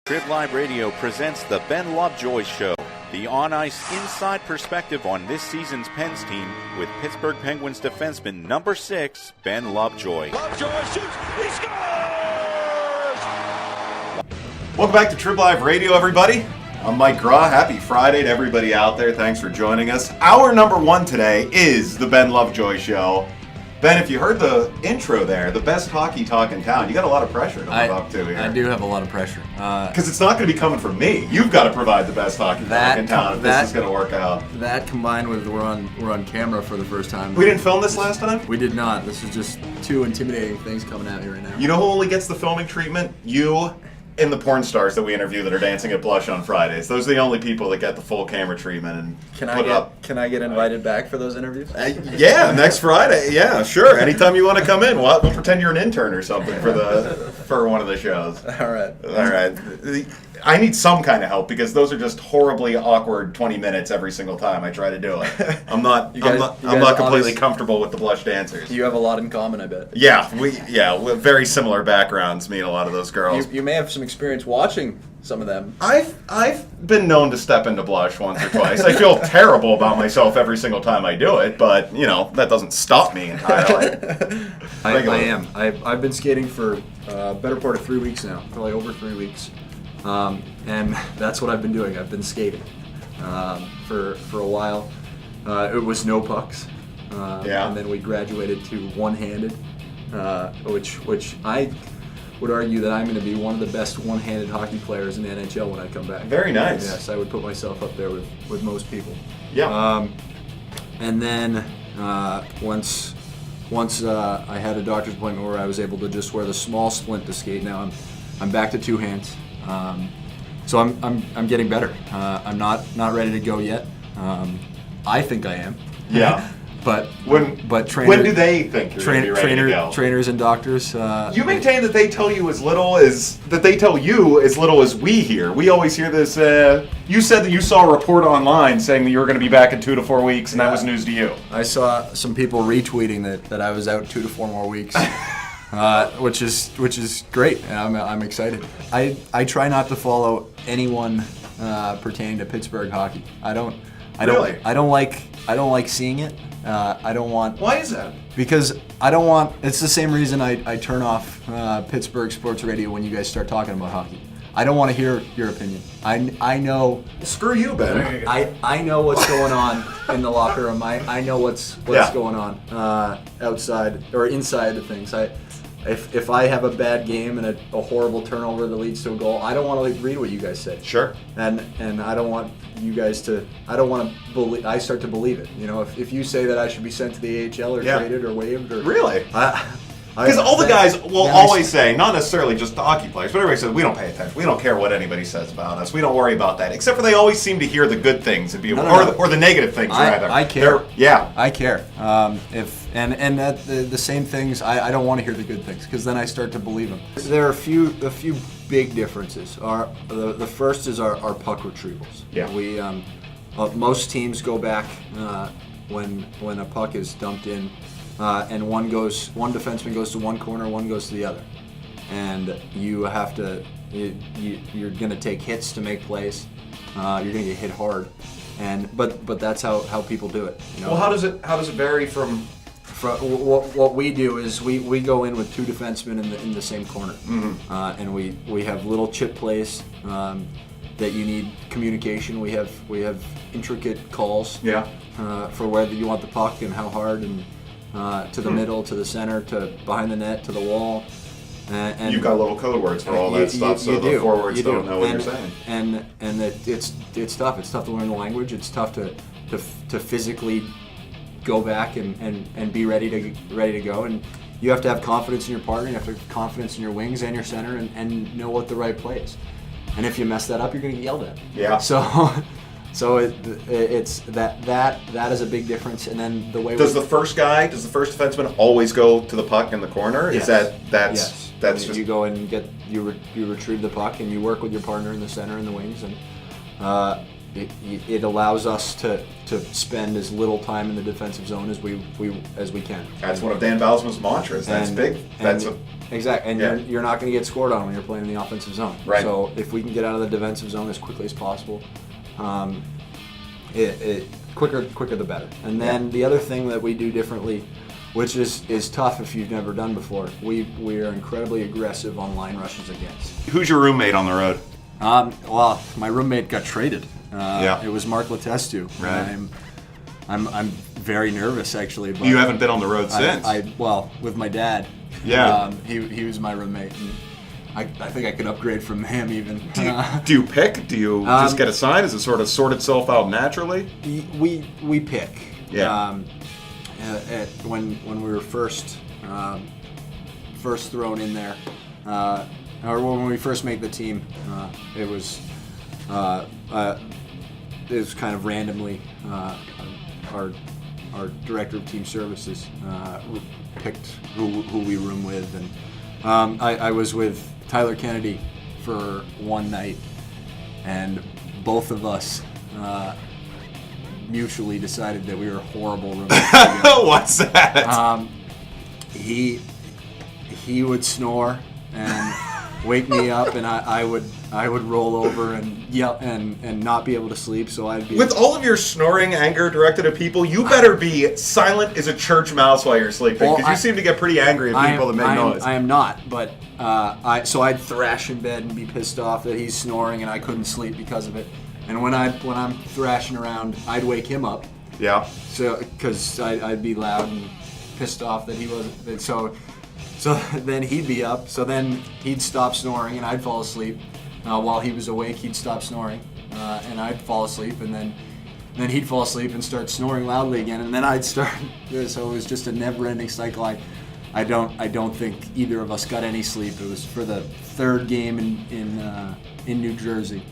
Trib Live Radio presents the Ben Lovejoy Show, the on-ice inside perspective on this season's Pens team with Pittsburgh Penguins defenseman number 6, Ben Lovejoy. Lovejoy shoots, he scores! Welcome back to Trib Live Radio, everybody. I'm Mike Graw. Happy Friday to everybody out there. Thanks for joining us. Our number one today is the Ben Lovejoy Show. Ben, if you heard the intro there, the best hockey talk in town, you got a lot of pressure to live up to here. I do have a lot of pressure. Because it's not going to be coming from me. You've got to provide the best hockey talk in town if this is going to work out. That combined with we're on camera for the first time. We didn't film this last time? We did not. This is just two intimidating things coming at me right now. You know who only gets the filming treatment? You and the porn stars that we interview that are dancing at Blush on Fridays. Those are the only people that get the full camera treatment and Can I get invited back for those interviews? Yeah, next Friday. Yeah, sure. Anytime you want to come in, we'll pretend you're an intern or something for one of the shows. All right. I need some kind of help because those are just horribly awkward 20 minutes every single time I try to do it. I'm not completely comfortable with the Blush dancers. You have a lot in common, I bet. Yeah, we have very similar backgrounds, me and a lot of those girls. You may have some experience watching some of them. I've been known to step into Blush once or twice. I feel terrible about myself every single time I do it, but that doesn't stop me entirely. I am. I've been skating for a better part of 3 weeks now, probably over 3 weeks. And that's what I've been doing. I've been skating for a while. It was no pucks, and then we graduated to one-handed, which I would argue that I'm going to be one of the best one-handed hockey players in the NHL when I come back. Very nice. Yes, I would put myself up there with most people. Yeah. And then once I had a doctor's appointment where I was able to just wear the small splint to skate. Now I'm back to two hands. So I'm getting better. I'm not ready to go yet. I think I am. Yeah. But when do they think you're going to be ready to go? Trainers and doctors. You maintain that they tell you as little as we hear. We always hear this. You said that you saw a report online saying that you were going to be back in 2 to 4 weeks, and that was news to you. I saw some people retweeting that I was out 2 to 4 more weeks. Which is great, and I'm excited. I try not to follow anyone pertaining to Pittsburgh hockey. I don't like seeing it. I don't want. Why is that? Because I don't want. It's the same reason I turn off Pittsburgh sports radio when you guys start talking about hockey. I don't want to hear your opinion. I know. Screw you, Ben. I know what's going on in the locker room. I know what's going on outside or inside the things. If I have a bad game and a horrible turnover that leads to a goal, I don't want to read what you guys say. Sure. And I don't want you guys to. I don't want to believe. I start to believe it. If you say that I should be sent to the AHL or traded or waived or really. Because all the guys will always say, not necessarily just the hockey players, but everybody says, we don't pay attention. We don't care what anybody says about us. We don't worry about that. Except for they always seem to hear the good things and or the negative things, rather. I care. I care. The same things, I don't want to hear the good things because then I start to believe them. There are a few big differences. The first is our puck retrievals. Yeah. We most teams go back when a puck is dumped in. And one defenseman goes to one corner, one goes to the other, and you have to. You're going to take hits to make plays. You're going to get hit hard, but that's how people do it. Well, how does it vary from? What we do is we go in with two defensemen in the same corner, and we have little chip plays that you need communication. We have intricate calls for whether you want the puck and how hard and. To the middle, to the center, to behind the net, to the wall. And you've got little code words for all that stuff, so the forwards don't know what you're saying. And it's tough. It's tough to learn the language. It's tough to physically go back and be ready to go. And you have to have confidence in your partner. You have to have confidence in your wings and your center, and know what the right play is. And if you mess that up, you're going to get yelled at. Yeah. So it's that is a big difference, and then the way does the first defenseman always go to the puck in the corner? Yes. That's just you go and you retrieve the puck and you work with your partner in the center and the wings, and it allows us to spend as little time in the defensive zone as we can. That's one of Dan Balisman's mantras. That's big. Exactly. And you're not going to get scored on when you're playing in the offensive zone. Right. So if we can get out of the defensive zone as quickly as possible, quicker the better. And then the other thing that we do differently, which is tough if you've never done before, we are incredibly aggressive on line rushes against. Who's your roommate on the road? Well, my roommate got traded. It was Mark Letestu. Right. I'm very nervous actually. But you haven't been on the road since. Well, with my dad. Yeah. He was my roommate. And I think I could upgrade from him even. Do you pick? Do you just get assigned? Does it sort of sort itself out naturally? We pick. Yeah. When we were first thrown in there, or when we first made the team, it was kind of randomly our director of team services picked who we room with, and I was with Tyler Kennedy for one night, and both of us mutually decided that we were horrible roommates together. What's that? He would snore and wake me up, and I would roll over and yell and not be able to sleep. So I'd be with all of your snoring anger directed at people. You better be silent as a church mouse while you're sleeping, because you seem to get pretty angry at people that make noise. I am not, but so I'd thrash in bed and be pissed off that he's snoring and I couldn't sleep because of it. And when I'm thrashing around, I'd wake him up. Yeah. So because I'd be loud and pissed off that he wasn't. So then he'd be up. So then he'd stop snoring and I'd fall asleep. While he was awake, he'd stop snoring, and I'd fall asleep, and then he'd fall asleep and start snoring loudly again, and then I'd start. So it was just a never-ending cycle. I don't think either of us got any sleep. It was for the third game in New Jersey.